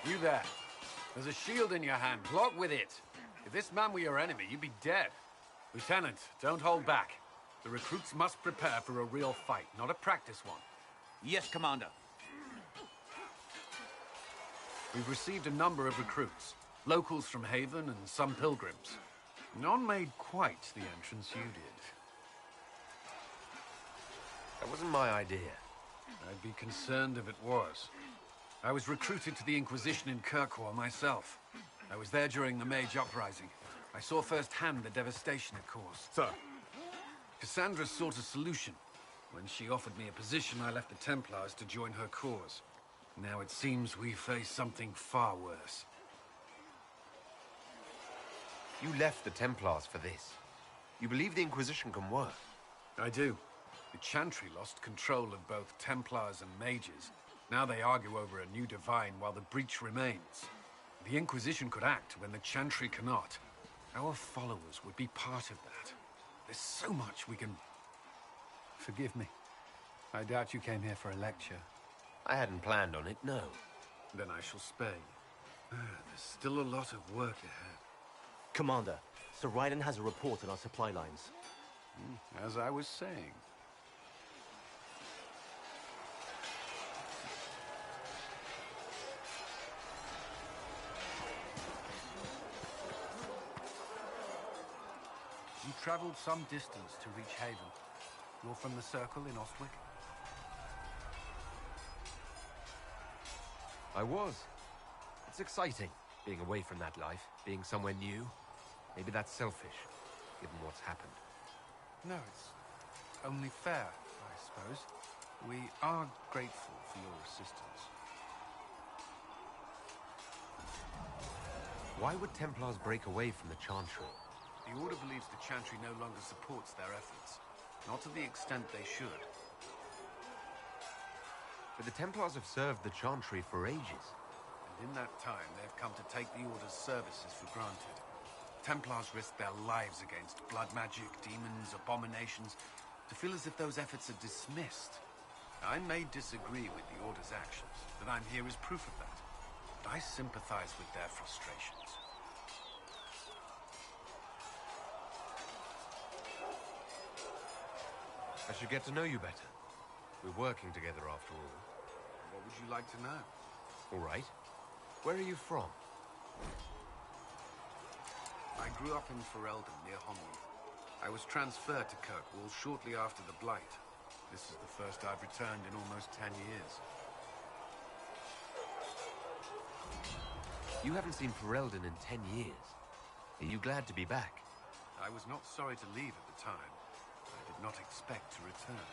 You there. There's a shield in your hand. Block with it. If this man were your enemy, you'd be dead. Lieutenant, don't hold back. The recruits must prepare for a real fight, not a practice one. Yes, Commander. We've received a number of recruits. Locals from Haven and some pilgrims. None made quite the entrance you did. That wasn't my idea. I'd be concerned if it was. I was recruited to the Inquisition in Kirkwall myself. I was there during the Mage Uprising. I saw firsthand the devastation it caused. Sir. Cassandra sought a solution. When she offered me a position, I left the Templars to join her cause. Now it seems we face something far worse. You left the Templars for this. You believe the Inquisition can work? I do. The Chantry lost control of both Templars and Mages. Now they argue over a new Divine while the breach remains. The Inquisition could act when the Chantry cannot. Our followers would be part of that. There's so much we can... Forgive me. I doubt you came here for a lecture. I hadn't planned on it, no. Then I shall spare you. There's still a lot of work ahead. Commander, Sir Raiden has a report on our supply lines. As I was saying. You traveled some distance to reach Haven. You're from the Circle in Ostwick? I was. It's exciting, being away from that life, being somewhere new. Maybe that's selfish, given what's happened. No, it's only fair, I suppose. We are grateful for your assistance. Why would Templars break away from the Chantry? The Order believes the Chantry no longer supports their efforts. Not to the extent they should. But the Templars have served the Chantry for ages. And in that time, they've come to take the Order's services for granted. Templars risk their lives against blood magic, demons, abominations, to feel as if those efforts are dismissed. I may disagree with the Order's actions, but I'm here as proof of that. But I sympathize with their frustrations. I should get to know you better. We're working together after all. What would you like to know? All right. Where are you from? I grew up in Ferelden, near Honleath. I was transferred to Kirkwall shortly after the Blight. This is the first I've returned in almost 10 years. You haven't seen Ferelden in 10 years. Are you glad to be back? I was not sorry to leave at the time. I did not expect to return.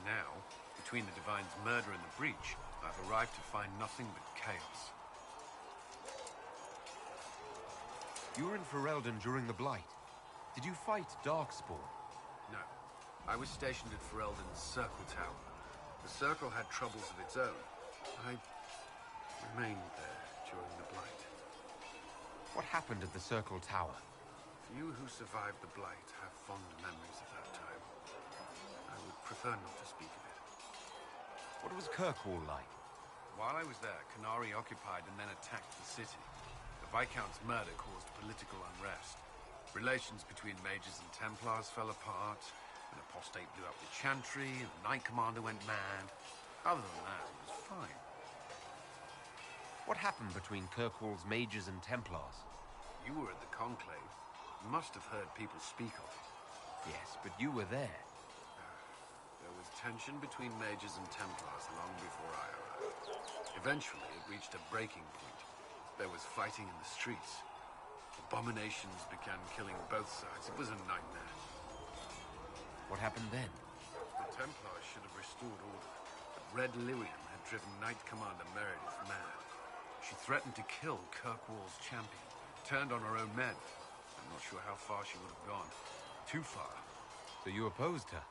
Now, between the Divine's murder and the breach, I've arrived to find nothing but chaos. You were in Ferelden during the Blight. Did you fight Darkspawn? No. I was stationed at Ferelden's Circle Tower. The Circle had troubles of its own. I remained there during the Blight. What happened at the Circle Tower? Few who survived the Blight have fond memories of that time. I would prefer not to speak of it. What was Kirkwall like? While I was there, Canary occupied and then attacked the city. The Viscount's murder caused political unrest. Relations between mages and Templars fell apart. An apostate blew up the Chantry, and the Knight Commander went mad. Other than that, it was fine. What happened between Kirkwall's mages and Templars? You were at the Conclave. You must have heard people speak of it. Yes, but you were there. There was tension between mages and Templars long before I arrived. Eventually, it reached a breaking point. There was fighting in the streets. Abominations began killing both sides. It was a nightmare. What happened then? The Templars should have restored order, but Red Lyrium had driven Knight Commander Meredith mad. She threatened to kill Kirkwall's champion, turned on her own men. I'm not sure how far she would have gone. Too far. So you opposed her?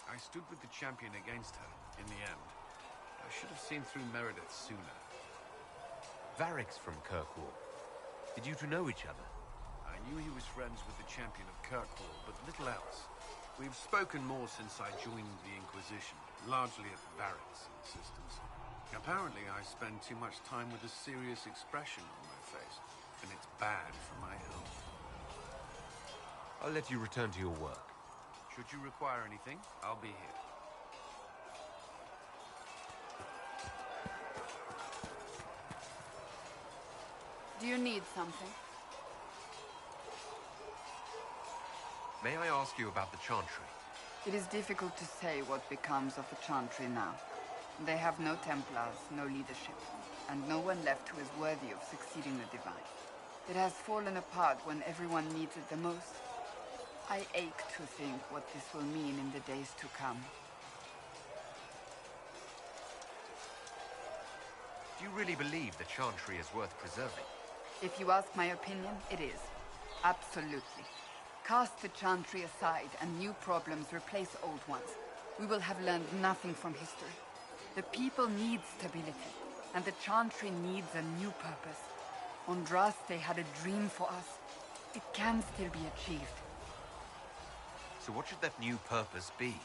I stood with the champion against her, in the end. I should have seen through Meredith sooner. Varric's from Kirkwall. Did you two know each other? I knew he was friends with the champion of Kirkwall, but little else. We've spoken more since I joined the Inquisition. largely at barracks and systems. Apparently, I spend too much time with a serious expression on my face, and it's bad for my health. I'll let you return to your work. Should you require anything, I'll be here. Do you need something? May I ask you about the Chantry? It is difficult to say what becomes of the Chantry now. They have no Templars, no leadership, and no one left who is worthy of succeeding the Divine. It has fallen apart when everyone needs it the most. I ache to think what this will mean in the days to come. Do you really believe the Chantry is worth preserving? If you ask my opinion, it is. Absolutely. Cast the Chantry aside and new problems replace old ones. We will have learned nothing from history. The people need stability, and the Chantry needs a new purpose. Andraste had a dream for us. It can still be achieved. So what should that new purpose be?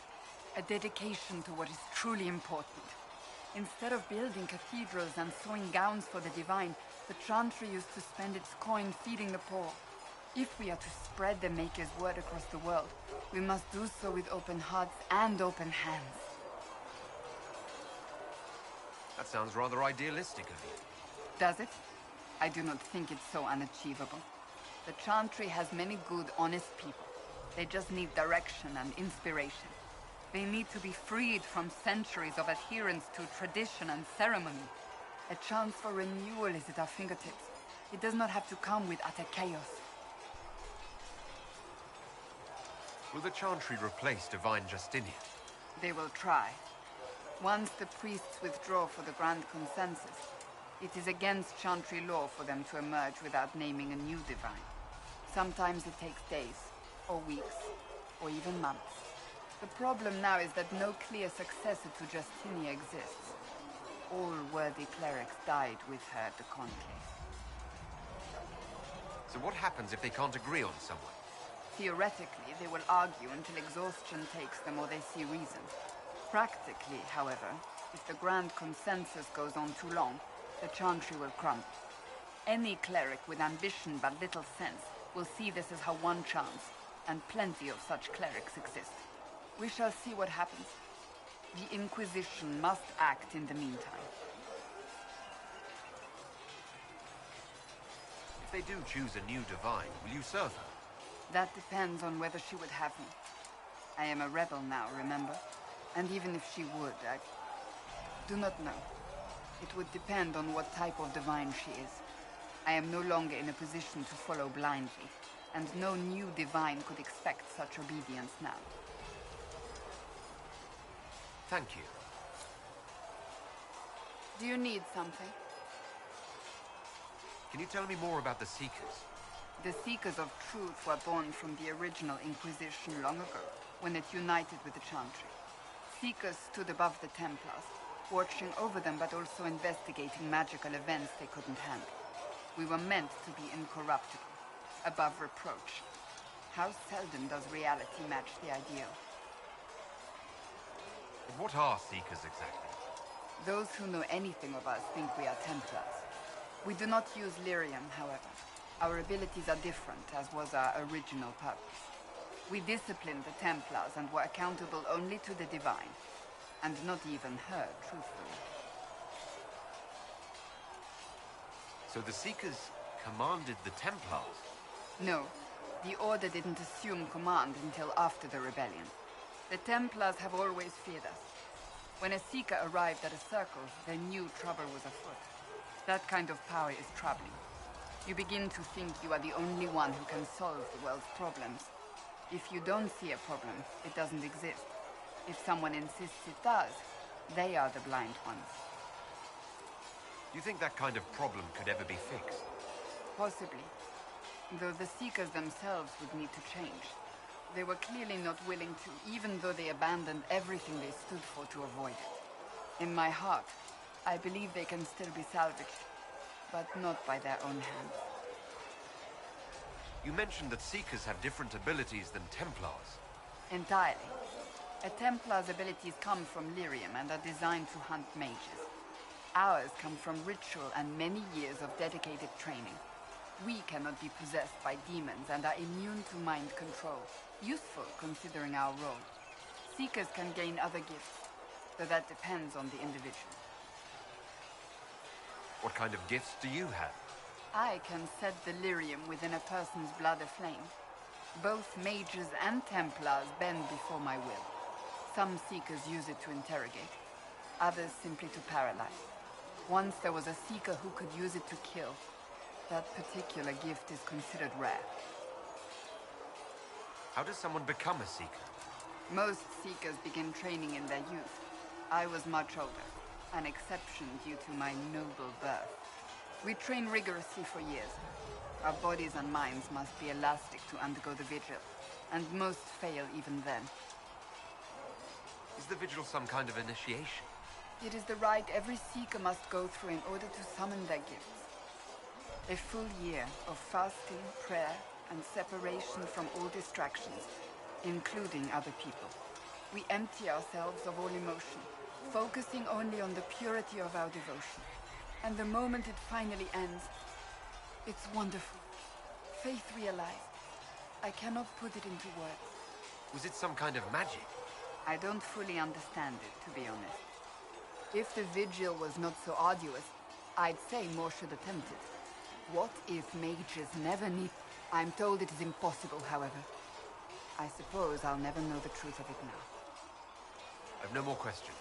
A dedication to what is truly important. Instead of building cathedrals and sewing gowns for the Divine, the Chantry used to spend its coin feeding the poor. If we are to spread the Maker's word across the world, we must do so with open hearts and open hands. That sounds rather idealistic of you. Does it? I do not think it's so unachievable. The Chantry has many good, honest people. They just need direction and inspiration. They need to be freed from centuries of adherence to tradition and ceremony. A chance for renewal is at our fingertips. It does not have to come with utter chaos. Will the Chantry replace Divine Justinian? They will try. Once the priests withdraw for the Grand Consensus, it is against Chantry law for them to emerge without naming a new Divine. Sometimes it takes days, or weeks, or even months. The problem now is that no clear successor to Justinia exists. All worthy clerics died with her at the Conclave. So what happens if they can't agree on someone? Theoretically, they will argue until exhaustion takes them or they see reason. Practically, however, if the Grand Consensus goes on too long, the Chantry will crumble. Any cleric with ambition but little sense will see this as her one chance, and plenty of such clerics exist. We shall see what happens. The Inquisition must act in the meantime. If they do choose a new Divine, will you serve her? That depends on whether she would have me. I am a rebel now, remember? And even if she would, I do not know. It would depend on what type of Divine she is. I am no longer in a position to follow blindly, and no new Divine could expect such obedience now. Thank you. Do you need something? Can you tell me more about the Seekers? The Seekers of Truth were born from the original Inquisition long ago, when it united with the Chantry. Seekers stood above the Templars, watching over them but also investigating magical events they couldn't handle. We were meant to be incorruptible, above reproach. How seldom does reality match the ideal? But what are Seekers exactly? Those who know anything of us think we are Templars. We do not use lyrium, however. Our abilities are different, as was our original purpose. We disciplined the Templars and were accountable only to the Divine, and not even her, truthfully. So the Seekers commanded the Templars? No, the Order didn't assume command until after the rebellion. The Templars have always feared us. When a Seeker arrived at a circle, they knew trouble was afoot. That kind of power is troubling. You begin to think you are the only one who can solve the world's problems. If you don't see a problem, it doesn't exist. If someone insists it does, they are the blind ones. Do you think that kind of problem could ever be fixed? Possibly. Though the Seekers themselves would need to change. They were clearly not willing to, even though they abandoned everything they stood for to avoid it. In my heart, I believe they can still be salvaged, but not by their own hands. You mentioned that Seekers have different abilities than Templars. Entirely. A Templar's abilities come from lyrium and are designed to hunt mages. Ours come from ritual and many years of dedicated training. We cannot be possessed by demons and are immune to mind control. Useful considering our role. Seekers can gain other gifts, though that depends on the individual. What kind of gifts do you have? I can set the lyrium within a person's blood aflame. Both mages and Templars bend before my will. Some Seekers use it to interrogate, others simply to paralyze. Once there was a Seeker who could use it to kill. That particular gift is considered rare. How does someone become a Seeker? Most Seekers begin training in their youth. I was much older, an exception due to my noble birth. We train rigorously for years. Our bodies and minds must be elastic to undergo the vigil, and most fail even then. Is the vigil some kind of initiation? It is the rite every Seeker must go through in order to summon their gifts. A full year of fasting, prayer, and separation from all distractions, including other people. We empty ourselves of all emotion, focusing only on the purity of our devotion. And the moment it finally ends, it's wonderful. Faith realized. I cannot put it into words. Was it some kind of magic? I don't fully understand it, to be honest. If the vigil was not so arduous, I'd say more should attempt it. What if mages never need... I'm told it is impossible, however. I suppose I'll never know the truth of it now. I've no more questions.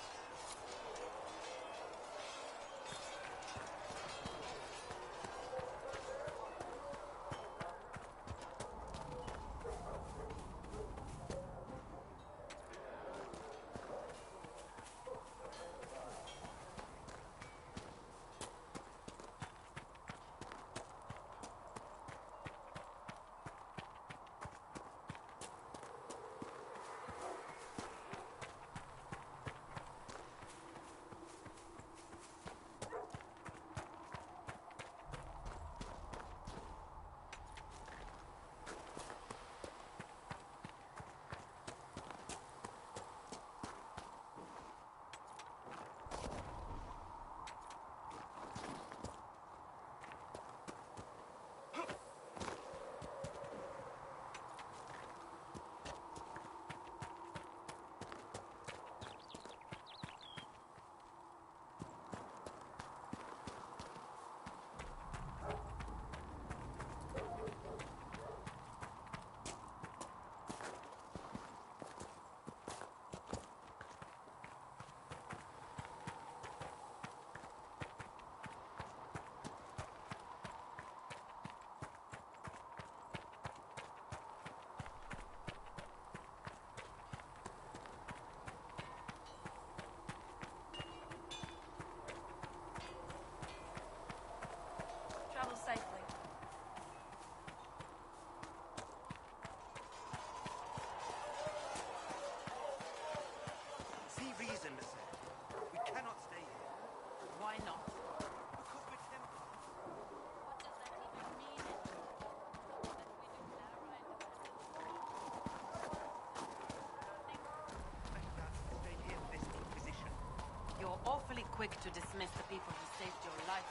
Travel safely. See reason, sir. We cannot stay here. Why not? Because we're Templars. What does that even mean? Expect us to stay here for this Inquisition. You're awfully quick to dismiss the people who saved your life.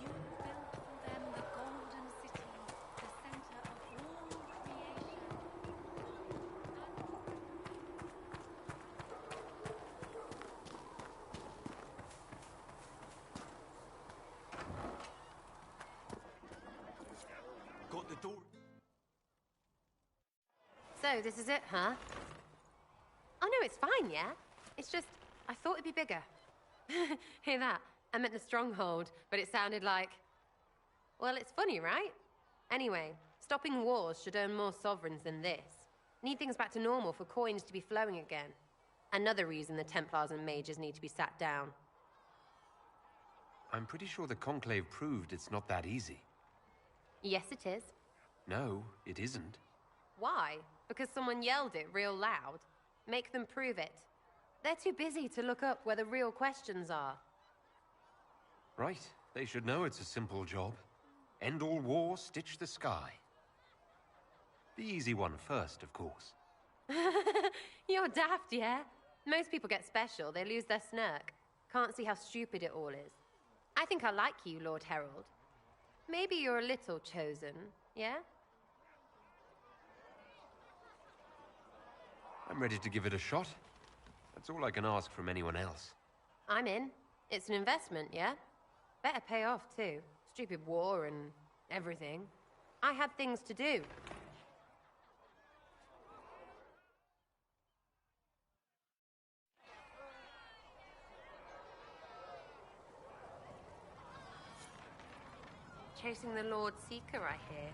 You built for them the golden city, the center of all creation. Got the door. So, this is it, huh? Oh, no, it's fine, yeah? It's just, I thought it'd be bigger. Hear that? I meant the stronghold, but it sounded like... Well, it's funny, right? Anyway, stopping wars should earn more sovereigns than this. Need things back to normal for coins to be flowing again. Another reason the Templars and mages need to be sat down. I'm pretty sure the Conclave proved it's not that easy. Yes, it is. No, it isn't. Why? Because someone yelled it real loud? Make them prove it. They're too busy to look up where the real questions are. Right, they should know it's a simple job. End all war, stitch the sky. The easy one first, of course. You're daft, yeah? Most people get special, they lose their snark. Can't see how stupid it all is. I think I like you, Lord Herald. Maybe you're a little chosen, yeah? I'm ready to give it a shot. That's all I can ask from anyone else. I'm in. It's an investment, yeah? Better pay off, too. Stupid war and everything. I had things to do. Chasing the Lord Seeker, I hear.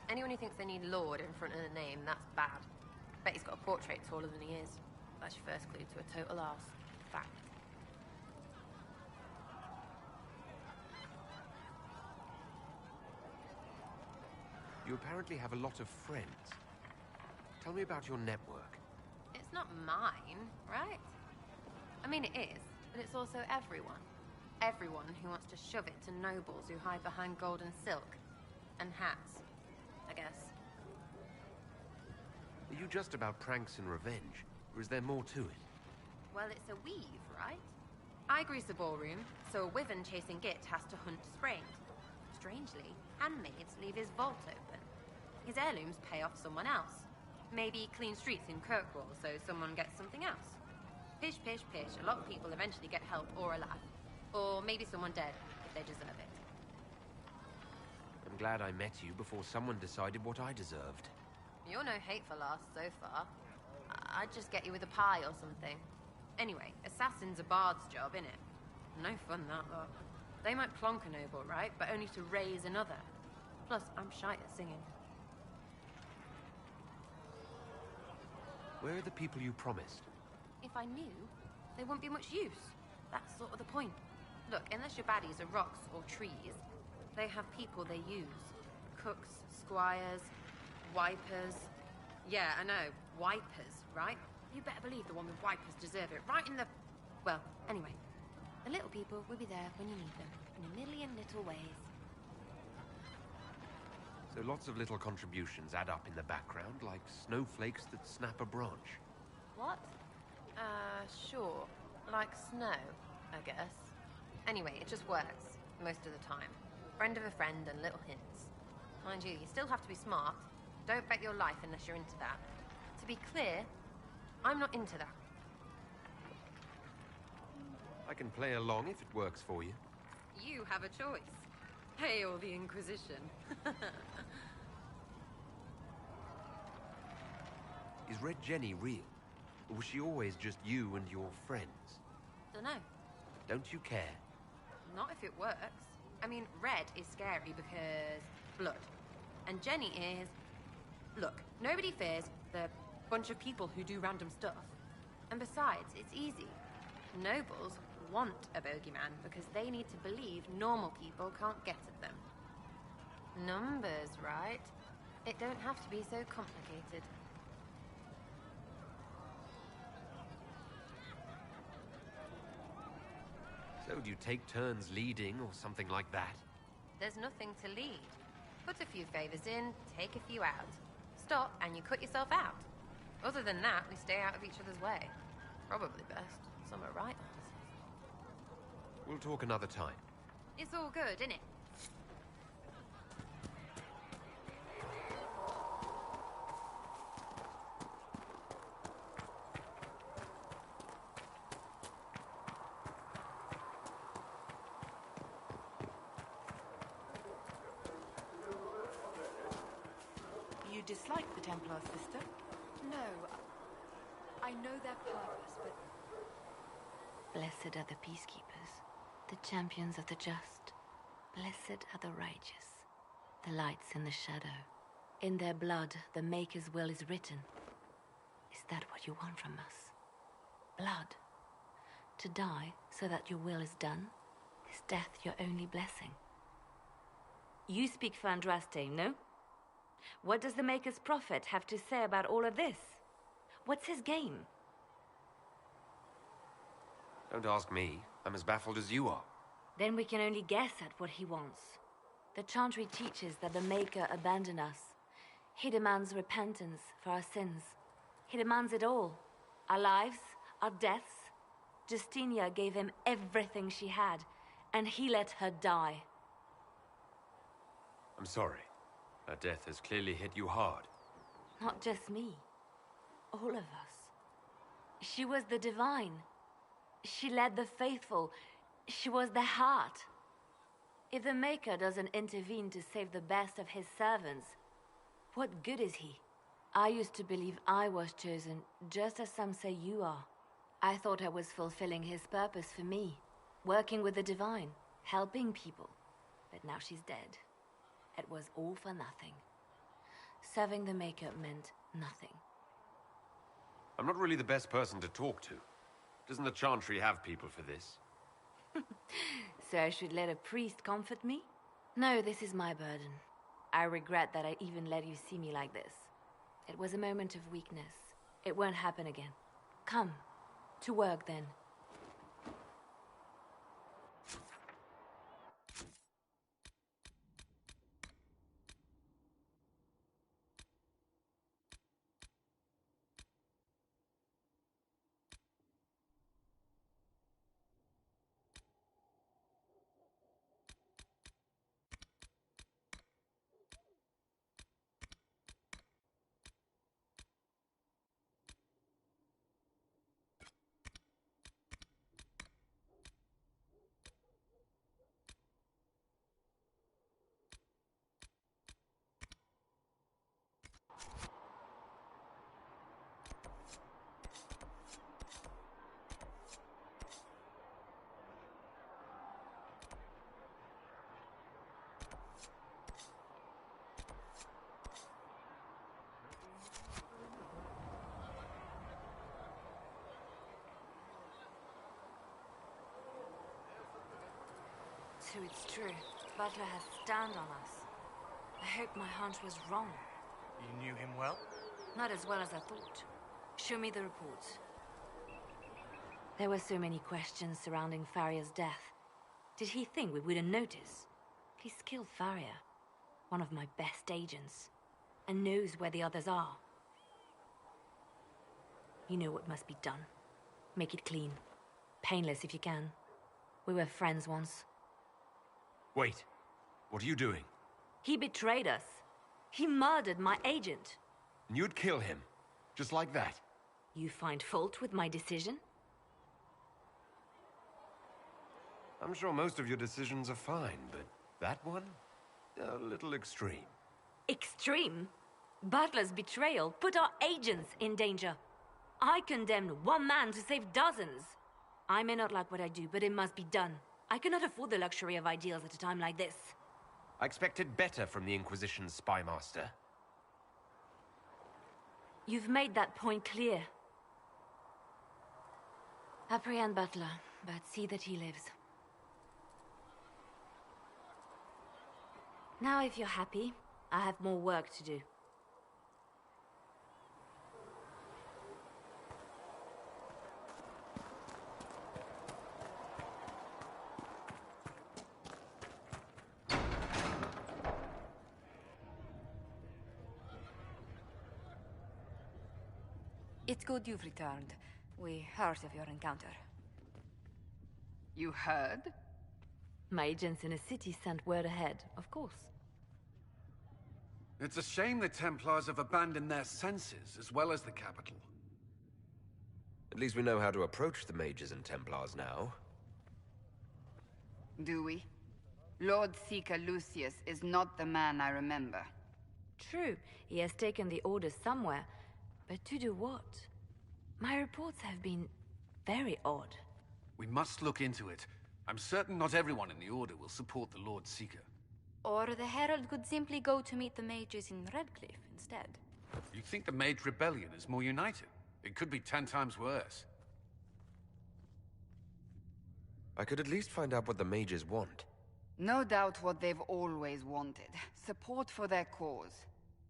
Anyone who thinks they need Lord in front of the name, that's bad. Bet he's got a portrait taller than he is. That's your first clue to a total arse. Fact. You apparently have a lot of friends. Tell me about your network. It's not mine, right? I mean, it is, but it's also everyone. Everyone who wants to shove it to nobles who hide behind gold and silk. And hats, I guess. Are you just about pranks and revenge, or is there more to it? Well, it's a weave, right? I grease a ballroom, so a wyvern chasing Git has to hunt sprained. Strangely, handmaids leave his vault open. His heirlooms pay off someone else. Maybe clean streets in Kirkwall so someone gets something else. Pish, pish, pish. A lot of people eventually get help or a laugh. Or maybe someone dead, if they deserve it. I'm glad I met you before someone decided what I deserved. You're no hateful ass so far. I'd just get you with a pie or something. Anyway, assassin's a bard's job, innit? No fun, that lot. They might plonk a noble, right? But only to raise another. Plus, I'm shite at singing. Where are the people you promised? If I knew, they wouldn't be much use. That's sort of the point. Look, unless your baddies are rocks or trees, they have people they use. Cooks, squires, wipers. Yeah, I know, wipers, right? You better believe the one with wipers deserve it, right in the... Well, anyway. The little people will be there when you need them, in a million little ways. So lots of little contributions add up in the background, like snowflakes that snap a branch. What? Sure. Like snow, I guess. Anyway, it just works, most of the time. Friend of a friend and little hints. Mind you, you still have to be smart. Don't bet your life unless you're into that. To be clear, I'm not into that. I can play along if it works for you. You have a choice. Hail the Inquisition. Is Red Jenny real? Or was she always just you and your friends? Dunno. Don't you care? Not if it works. I mean, Red is scary because... blood. And Jenny is... Look, nobody fears the bunch of people who do random stuff. And besides, it's easy. Nobles want a bogeyman because they need to believe normal people can't get at them. Numbers, right? It don't have to be so complicated. So do you take turns leading or something like that? There's nothing to lead. Put a few favors in, take a few out. Stop and you cut yourself out. Other than that, we stay out of each other's way. Probably best. Some are right answers. We'll talk another time. It's all good, innit? You dislike the Templars, sister? No. I know their purpose, but... Blessed are the peacekeepers, the champions of the just. Blessed are the righteous, the lights in the shadow. In their blood, the Maker's will is written. Is that what you want from us? Blood. To die so that your will is done? Is death your only blessing? You speak for Andraste, no? What does the Maker's prophet have to say about all of this? What's his game? Don't ask me. I'm as baffled as you are. Then we can only guess at what he wants. The Chantry teaches that the Maker abandoned us. He demands repentance for our sins. He demands it all. Our lives, our deaths. Justinia gave him everything she had, and he let her die. I'm sorry. Her death has clearly hit you hard. Not just me. All of us. She was the divine. She led the faithful. She was the heart. If the Maker doesn't intervene to save the best of his servants, what good is he? I used to believe I was chosen, just as some say you are. I thought I was fulfilling his purpose for me, working with the divine, helping people. But now she's dead. It was all for nothing. Serving the Maker meant nothing. I'm not really the best person to talk to. Doesn't the Chantry have people for this? So I should let a priest comfort me? No, this is my burden. I regret that I even let you see me like this. It was a moment of weakness. It won't happen again. Come, to work then. So it's true. Butler has stand on us. I hope my hunch was wrong. You knew him well? Not as well as I thought. Show me the reports. There were so many questions surrounding Farria's death. Did he think we wouldn't notice? He's killed Farria, one of my best agents, and knows where the others are. You know what must be done. Make it clean. Painless if you can. We were friends once. Wait. What are you doing? He betrayed us. He murdered my agent. And you'd kill him? Just like that? You find fault with my decision? I'm sure most of your decisions are fine, but that one? A little extreme. Extreme? Butler's betrayal put our agents in danger. I condemned one man to save dozens. I may not like what I do, but it must be done. I cannot afford the luxury of ideals at a time like this. I expected better from the Inquisition's spy master. You've made that point clear. Apprehend Butler, but see that he lives. Now, if you're happy, I have more work to do. It's good you've returned. We heard of your encounter. You heard? My agents in a city sent word ahead, of course. It's a shame the Templars have abandoned their senses, as well as the capital. At least we know how to approach the Mages and Templars now. Do we? Lord Seeker Lucius is not the man I remember. True, he has taken the orders somewhere, but to do what? My reports have been very odd. We must look into it. I'm certain not everyone in the Order will support the Lord Seeker. Or the Herald could simply go to meet the mages in Redcliffe instead. You think the Mage Rebellion is more united? It could be 10 times worse. I could at least find out what the Mages want. No doubt what they've always wanted. Support for their cause.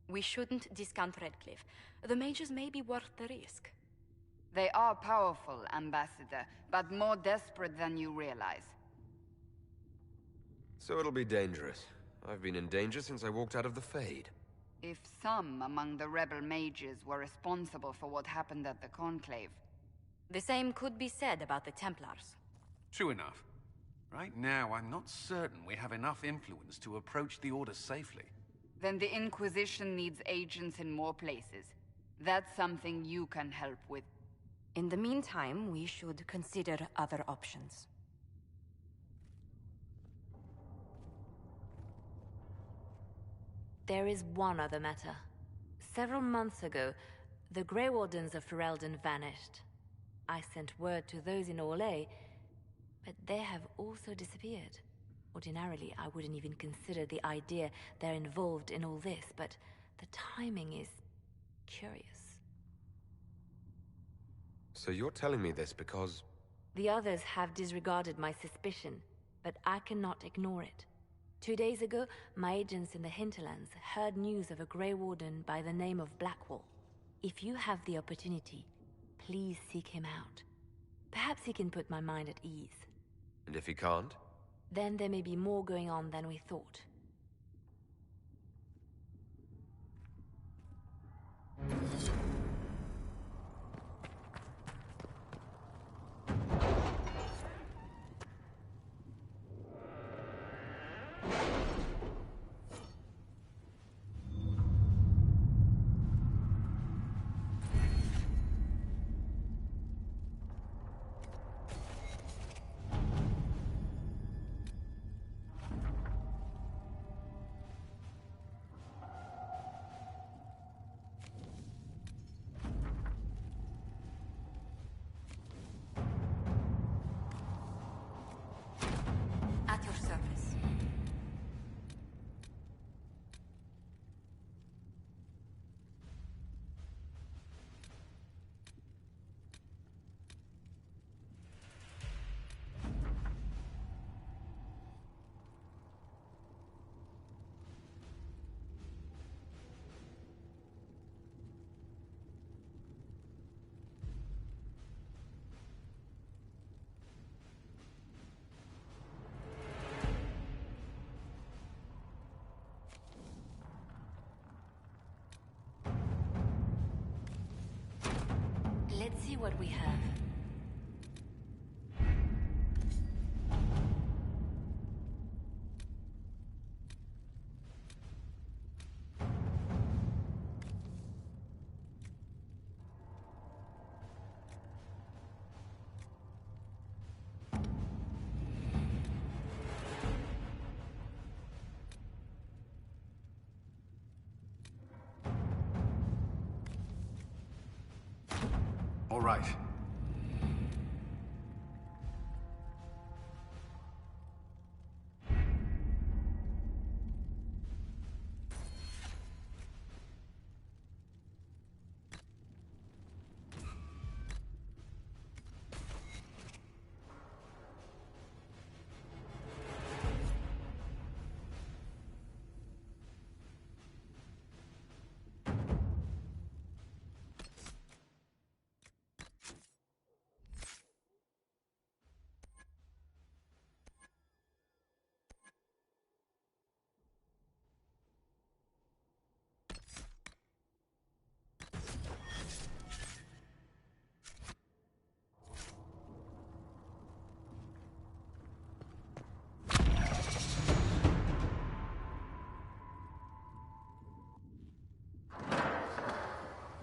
We shouldn't discount Redcliffe. The mages may be worth the risk. They are powerful, Ambassador, but more desperate than you realize. So it'll be dangerous. I've been in danger since I walked out of the Fade. If some among the rebel mages were responsible for what happened at the Conclave... The same could be said about the Templars. True enough. Right now, I'm not certain we have enough influence to approach the Order safely. Then the Inquisition needs agents in more places. That's something you can help with. In the meantime, we should consider other options. There is one other matter. Several months ago, the Grey Wardens of Ferelden vanished. I sent word to those in Orlais, but they have also disappeared. Ordinarily, I wouldn't even consider the idea they're involved in all this, but the timing is curious. So you're telling me this because... The others have disregarded my suspicion, but I cannot ignore it. 2 days ago, my agents in the hinterlands heard news of a Grey Warden by the name of Blackwall. If you have the opportunity, please seek him out. Perhaps he can put my mind at ease. And if he can't? Then there may be more going on than we thought. At your service. Let's see what we have. All right.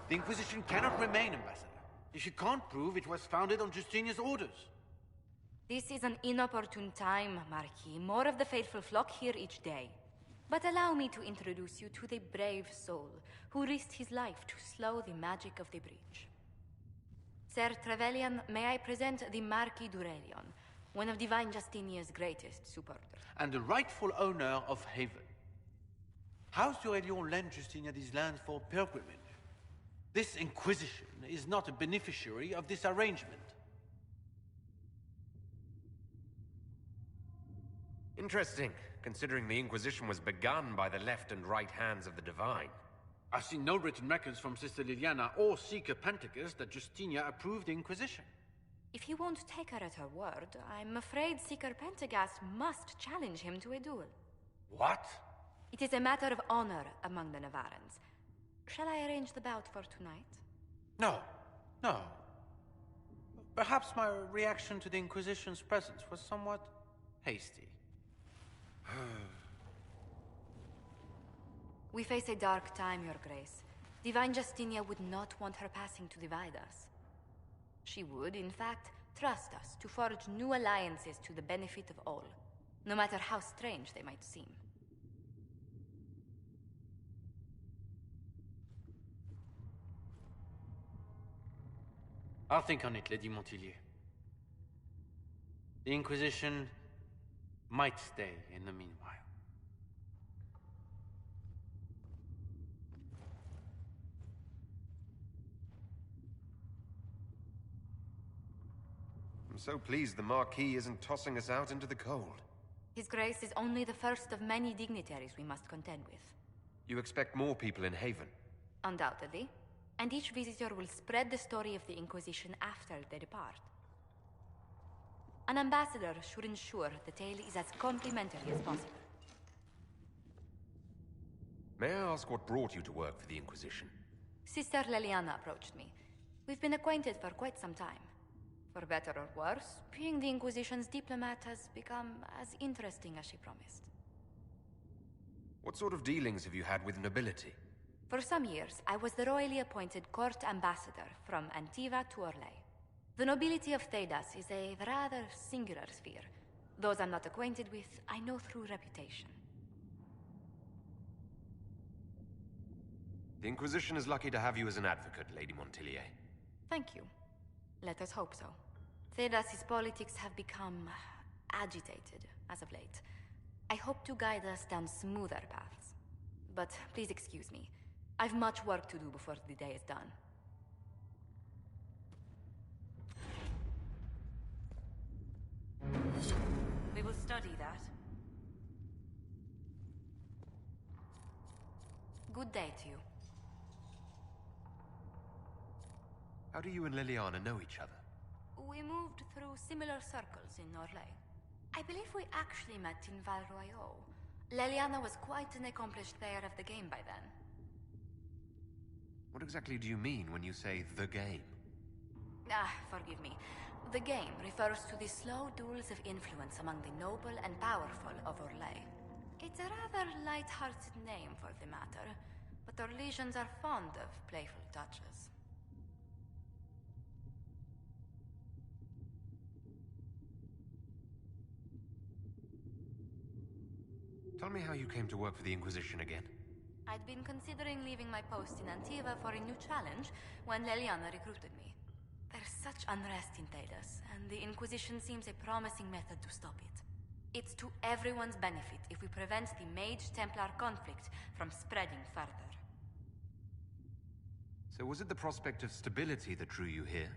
The Inquisition cannot remain, Ambassador, if you can't prove it was founded on Justinian's orders. This is an inopportune time, Marquis. More of the faithful flock here each day. But allow me to introduce you to the brave soul who risked his life to slow the magic of the breach. Sir Trevelyan, may I present the Marquis d'Aurelion, one of Divine Justinia's greatest supporters. And the rightful owner of Haven. House d'Aurelion lent Justinia these lands for pilgrimage. This Inquisition is not a beneficiary of this arrangement. Interesting, considering the Inquisition was begun by the left and right hands of the Divine. I've seen no written records from Sister Liliana or Seeker Pentecost that Justinia approved the Inquisition. If you won't take her at her word, I'm afraid Seeker Pentagast must challenge him to a duel. What? It is a matter of honor among the Navarans. Shall I arrange the bout for tonight? No, no. Perhaps my reaction to the Inquisition's presence was somewhat hasty. We face a dark time, Your Grace. Divine Justinia would not want her passing to divide us. She would, in fact, trust us to forge new alliances to the benefit of all, no matter how strange they might seem. I'll think on it, Lady Montilyet. The Inquisition might stay in the meanwhile. I'm so pleased the Marquis isn't tossing us out into the cold. His Grace is only the first of many dignitaries we must contend with. You expect more people in Haven? Undoubtedly. And each visitor will spread the story of the Inquisition after they depart. An ambassador should ensure the tale is as complimentary as possible. May I ask what brought you to work for the Inquisition? Sister Leliana approached me. We've been acquainted for quite some time. For better or worse, being the Inquisition's diplomat has become as interesting as she promised. What sort of dealings have you had with nobility? For some years, I was the royally appointed court ambassador from Antiva to Orlais. The nobility of Thedas is a rather singular sphere. Those I'm not acquainted with, I know through reputation. The Inquisition is lucky to have you as an advocate, Lady Montilyet. Thank you. Let us hope so. Thedas' politics have become agitated as of late. I hope to guide us down smoother paths. But please excuse me. I've much work to do before the day is done. We will study that. Good day to you. How do you and Leliana know each other? We moved through similar circles in Orlais. I believe we actually met in Val Royeaux. Leliana was quite an accomplished player of the game by then. What exactly do you mean when you say the game? Forgive me. The game refers to the slow duels of influence among the noble and powerful of Orlais. It's a rather light-hearted name for the matter, but Orlesians are fond of playful touches. Tell me how you came to work for the Inquisition again. I'd been considering leaving my post in Antiva for a new challenge when Leliana recruited me. There's such unrest in Thedas, and the Inquisition seems a promising method to stop it. It's to everyone's benefit if we prevent the Mage-Templar conflict from spreading further. So was it the prospect of stability that drew you here?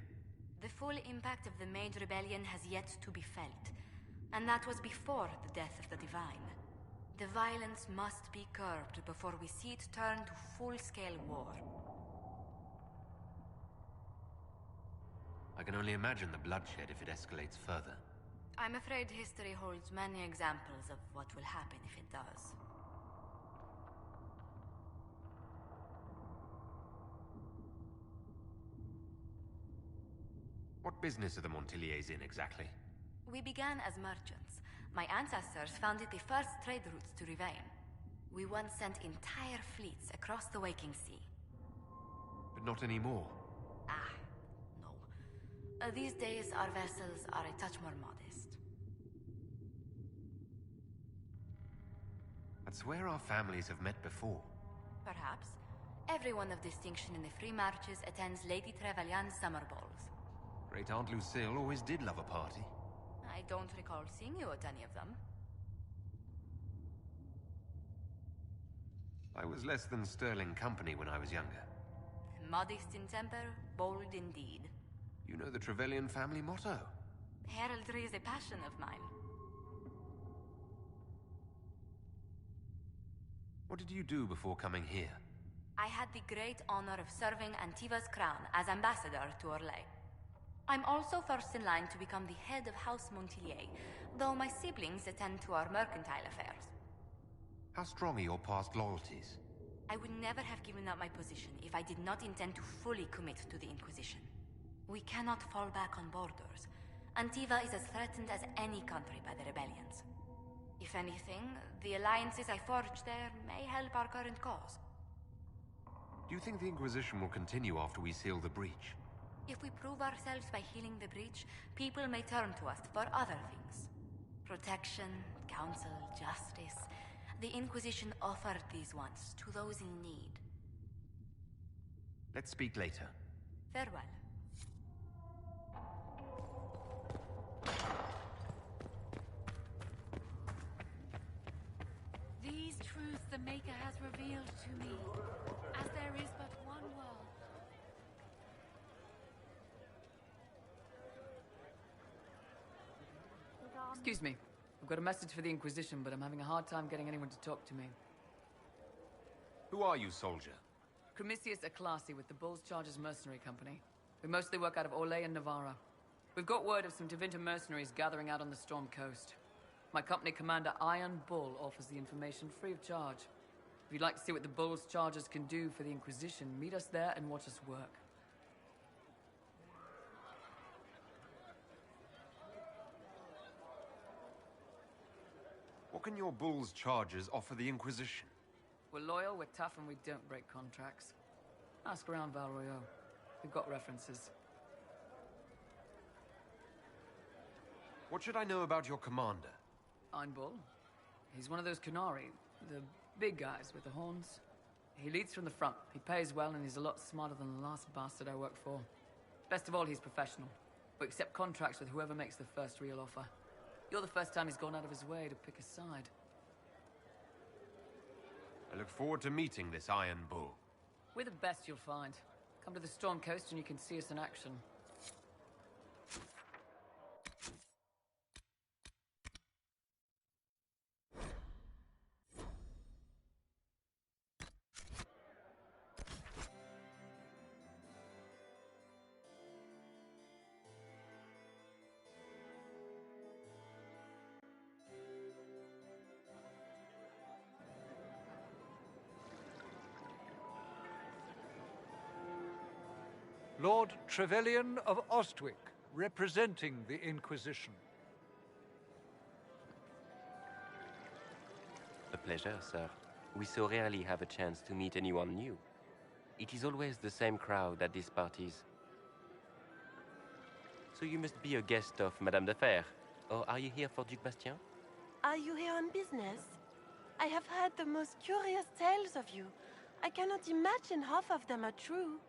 The full impact of the Mage Rebellion has yet to be felt, and that was before the death of the Divine. The violence must be curbed before we see it turn to full-scale war. I can only imagine the bloodshed if it escalates further. I'm afraid history holds many examples of what will happen if it does. What business are the Montilyets in exactly? We began as merchants. My ancestors founded the first trade routes to Rivain. We once sent entire fleets across the Waking Sea. But not anymore. No. These days, our vessels are a touch more modest. I'd swear our families have met before. Perhaps. Everyone of distinction in the Free Marches attends Lady Trevelyan's summer balls. Great Aunt Lucille always did love a party. I don't recall seeing you at any of them. I was less than sterling company when I was younger. Modest in temper, bold in deed. You know the Trevelyan family motto? Heraldry is a passion of mine. What did you do before coming here? I had the great honor of serving Antiva's crown as ambassador to Orlais. I'm also first in line to become the head of House Montilyet, though my siblings attend to our mercantile affairs. How strong are your past loyalties? I would never have given up my position if I did not intend to fully commit to the Inquisition. We cannot fall back on borders. Antiva is as threatened as any country by the rebellions. If anything, the alliances I forged there may help our current cause. Do you think the Inquisition will continue after we seal the breach? If we prove ourselves by healing the breach, people may turn to us for other things. Protection, counsel, justice. The Inquisition offered these once to those in need. Let's speak later. Farewell. These truths the Maker has revealed to me, as there is but one world. Excuse me. I've got a message for the Inquisition, but I'm having a hard time getting anyone to talk to me. Who are you, soldier? Cremisius Aclasi with the Bull's Chargers Mercenary Company. We mostly work out of Orlais and Navarra. We've got word of some Tevinter mercenaries gathering out on the Storm Coast. My company commander, Iron Bull, offers the information free of charge. If you'd like to see what the Bull's Chargers can do for the Inquisition, meet us there and watch us work. What can your Bull's Chargers offer the Inquisition? We're loyal, we're tough, and we don't break contracts. Ask around Val Royeaux. We've got references. What should I know about your commander? Iron Bull. He's one of those Kunari, the big guys with the horns. He leads from the front. He pays well, and he's a lot smarter than the last bastard I worked for. Best of all, he's professional. We accept contracts with whoever makes the first real offer. You're the first time he's gone out of his way to pick a side. I look forward to meeting this Iron Bull. We're the best you'll find. Come to the Storm Coast and you can see us in action. Lord Trevelyan of Ostwick, representing the Inquisition. A pleasure, sir. We so rarely have a chance to meet anyone new. It is always the same crowd at these parties. So you must be a guest of Madame de Fer, or are you here for Duc Bastien? Are you here on business? I have heard the most curious tales of you. I cannot imagine half of them are true.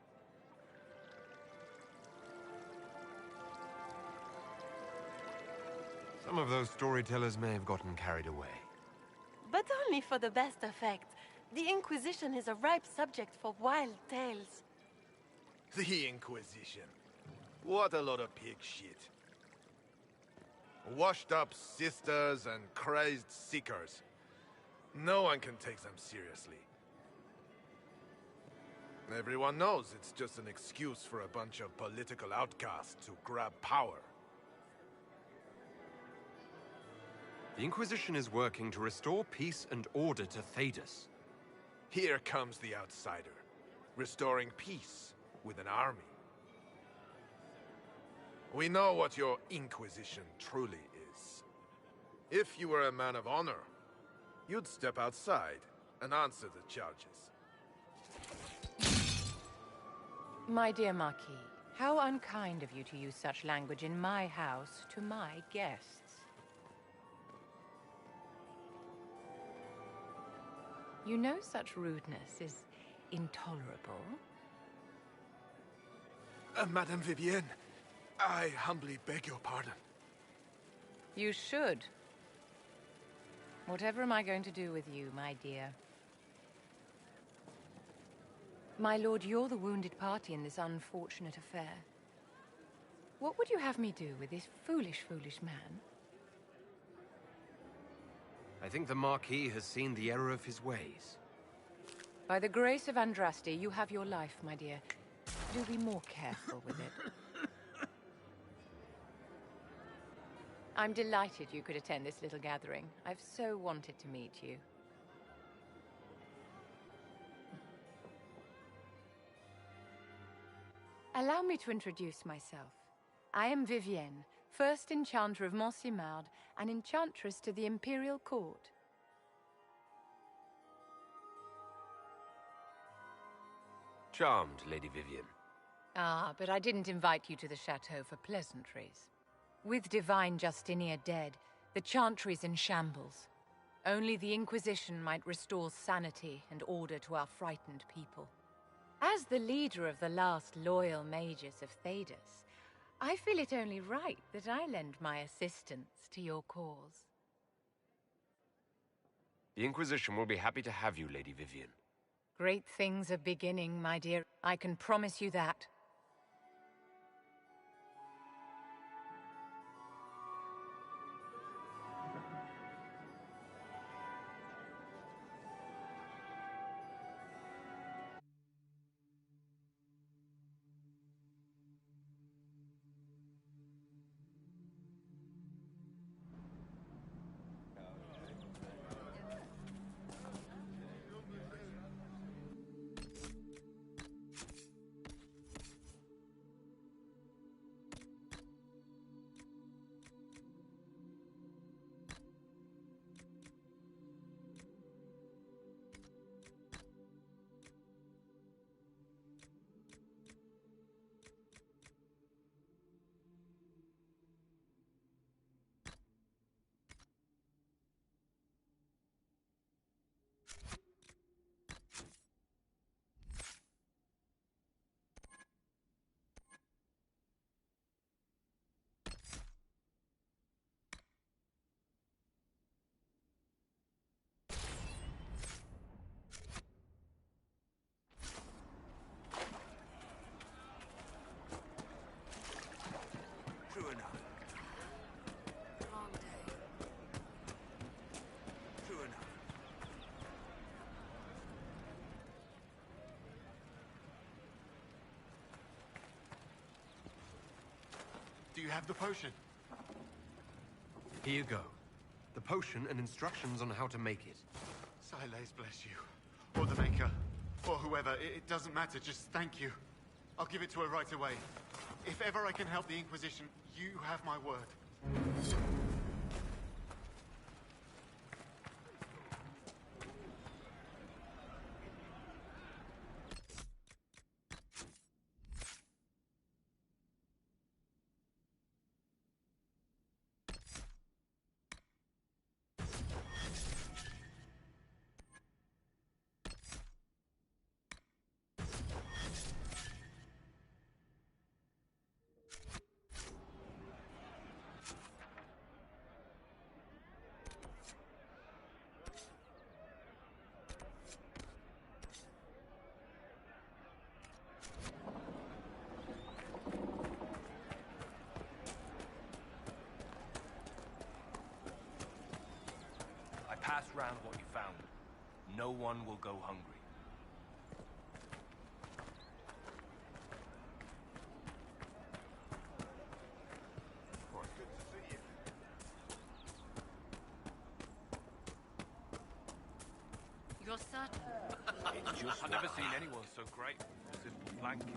Some of those storytellers may have gotten carried away. But only for the best effect. The Inquisition is a ripe subject for wild tales. The Inquisition. What a lot of pig shit. Washed up sisters and crazed seekers. No one can take them seriously. Everyone knows it's just an excuse for a bunch of political outcasts to grab power. The Inquisition is working to restore peace and order to Thedas. Here comes the outsider, restoring peace with an army. We know what your Inquisition truly is. If you were a man of honor, you'd step outside and answer the charges. My dear Marquis, how unkind of you to use such language in my house to my guests. You know such rudeness is intolerable. Madame Vivienne, I humbly beg your pardon. You should. Whatever am I going to do with you, my dear? My lord, you're the wounded party in this unfortunate affair. What would you have me do with this foolish, foolish man? I think the Marquis has seen the error of his ways. By the grace of Andraste, you have your life, my dear. Do be more careful with it. I'm delighted you could attend this little gathering. I've so wanted to meet you. Allow me to introduce myself. I am Vivienne, first Enchanter of Montsimard and Enchantress to the Imperial Court. Charmed, Lady Vivienne. Ah, but I didn't invite you to the chateau for pleasantries. With Divine Justinia dead, the Chantry's in shambles. Only the Inquisition might restore sanity and order to our frightened people. As the leader of the last loyal mages of Thedas, I feel it only right that I lend my assistance to your cause. The Inquisition will be happy to have you, Lady Vivienne. Great things are beginning, my dear. I can promise you that. True enough. Wrong day. True enough. Do you have the potion? Here you go. The potion and instructions on how to make it. Silas bless you. Or the Maker. Or whoever. It doesn't matter. Just thank you. I'll give it to her right away. If ever I can help the Inquisition, you have my word. Pass round what you found. No one will go hungry. You're certain? I've never seen anyone so great. Simple flanking.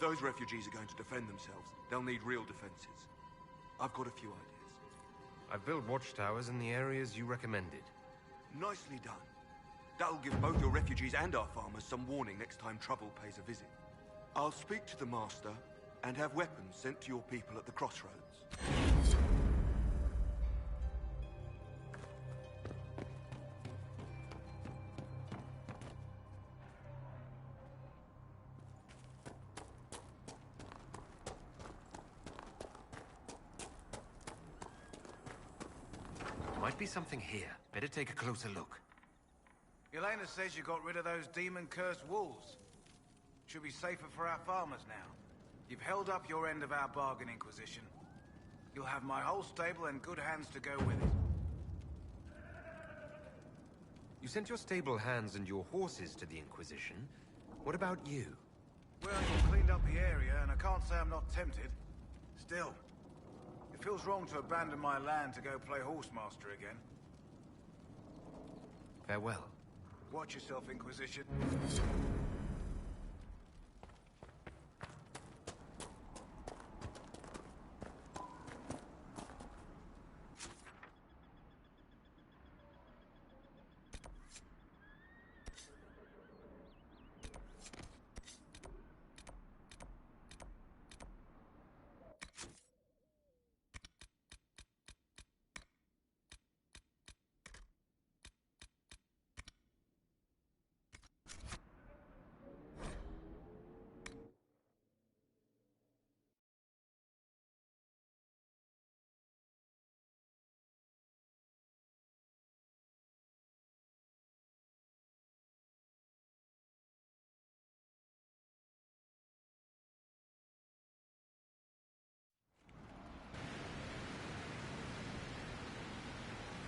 those refugees are going to defend themselves, they'll need real defenses. I've got a few ideas. I've built watchtowers in the areas you recommended. Nicely done. That'll give both your refugees and our farmers some warning next time trouble pays a visit. I'll speak to the Master and have weapons sent to your people at the crossroads. Might be something here. Better take a closer look. Elena says you got rid of those demon-cursed wolves. Should be safer for our farmers now. You've held up your end of our bargain, Inquisition. You'll have my whole stable in good hands to go with it. You sent your stable hands and your horses to the Inquisition. What about you? Well, you've cleaned up the area, and I can't say I'm not tempted. Still, it feels wrong to abandon my land to go play horsemaster again. Farewell. Watch yourself, Inquisition.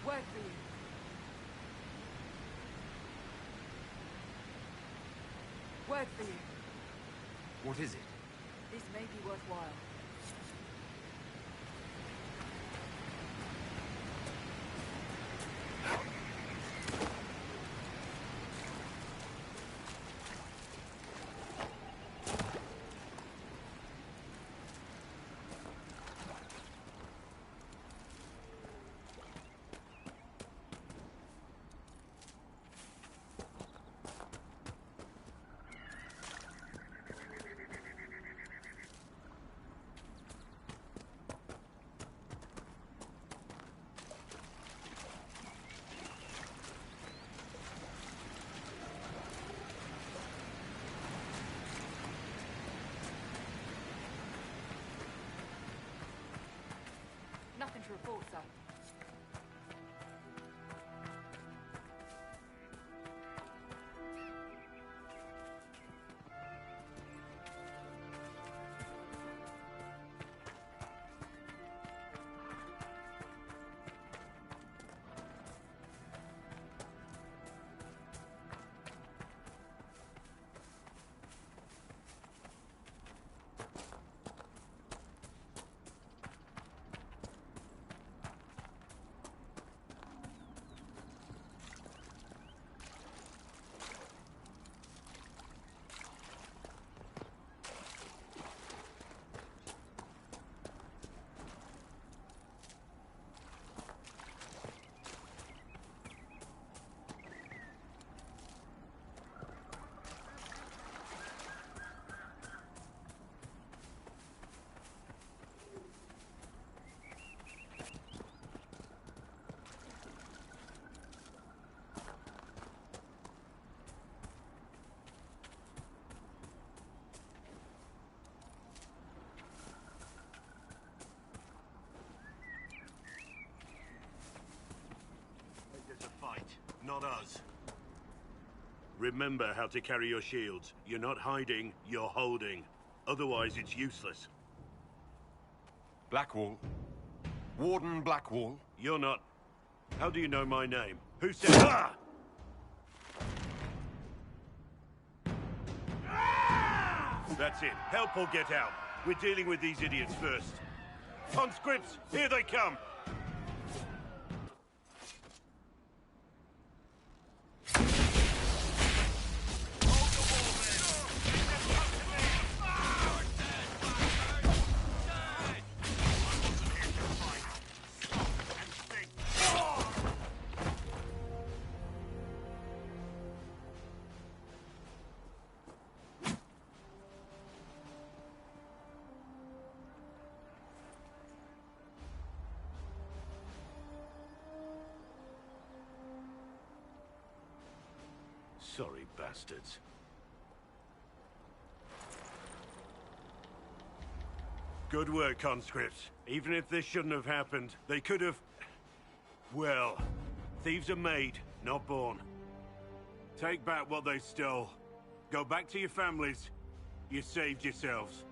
Word for you. Word for you. What is it? This may be worthwhile. Nothing to report, sir. Fight, not us. Remember how to carry your shields. You're not hiding, you're holding. Otherwise, it's useless. Blackwall. Warden Blackwall. You're not. How do you know my name? Who said... Ah! That's it. Help or get out. We're dealing with these idiots first. Conscripts, here they come! Sorry, bastards. Good work, conscripts. Even if this shouldn't have happened, they could have... Well, thieves are made, not born. Take back what they stole. Go back to your families. You saved yourselves.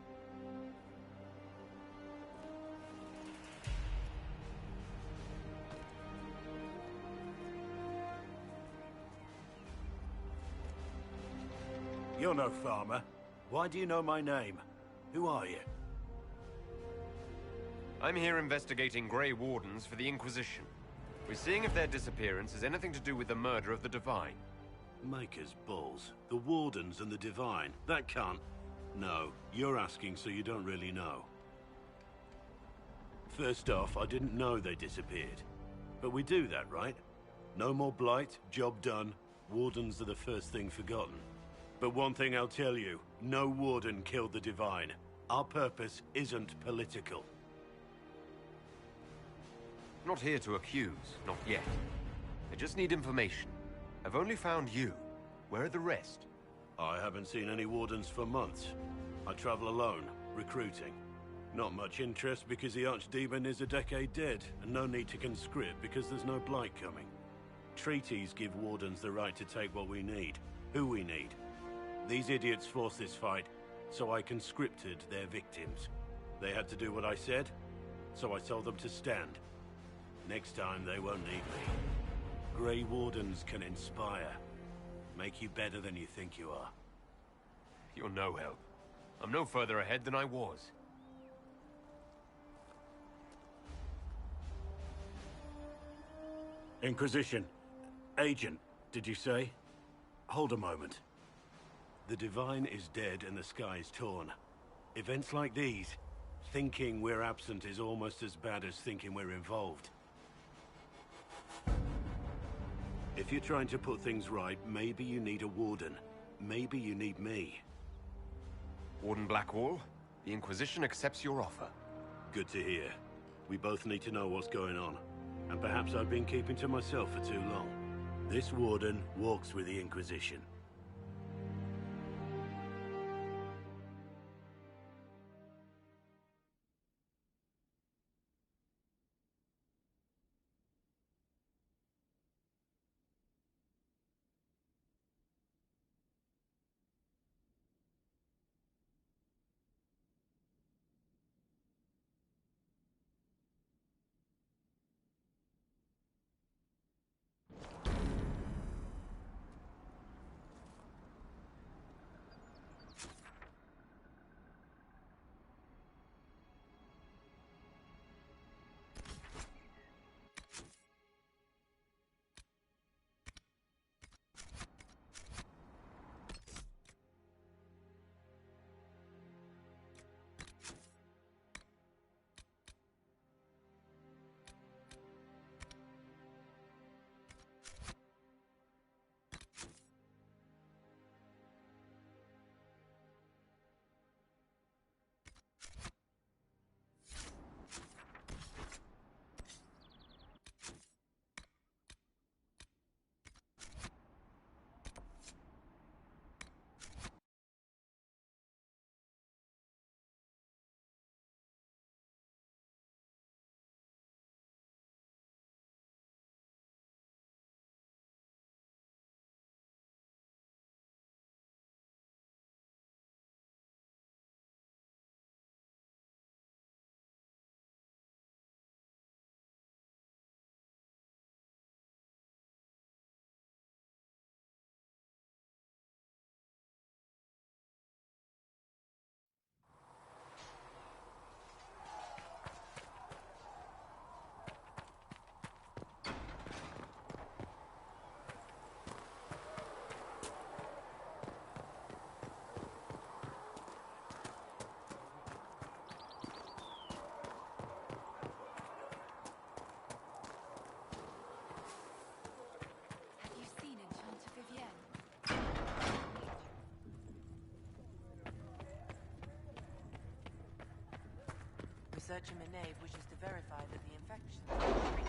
You're no farmer. Why do you know my name? Who are you? I'm here investigating Grey Wardens for the Inquisition. We're seeing if their disappearance has anything to do with the murder of the Divine. Maker's balls. The Wardens and the Divine. That can't... No, you're asking so you don't really know. First off, I didn't know they disappeared. But we do that, right? No more blight, job done. Wardens are the first thing forgotten. But one thing I'll tell you, no Warden killed the Divine. Our purpose isn't political. Not here to accuse, not yet. I just need information. I've only found you. Where are the rest? I haven't seen any Wardens for months. I travel alone, recruiting. Not much interest because the Archdemon is a decade dead, and no need to conscript because there's no blight coming. Treaties give Wardens the right to take what we need, who we need. These idiots forced this fight, so I conscripted their victims. They had to do what I said, so I told them to stand. Next time, they won't need me. Grey Wardens can inspire. Make you better than you think you are. You're no help. I'm no further ahead than I was. Inquisition. Agent, did you say? Hold a moment. The Divine is dead and the sky is torn. Events like these, thinking we're absent is almost as bad as thinking we're involved. If you're trying to put things right, maybe you need a Warden. Maybe you need me. Warden Blackwall, the Inquisition accepts your offer. Good to hear. We both need to know what's going on. And perhaps I've been keeping to myself for too long. This Warden walks with the Inquisition. Researcher Menave wishes to verify that the infection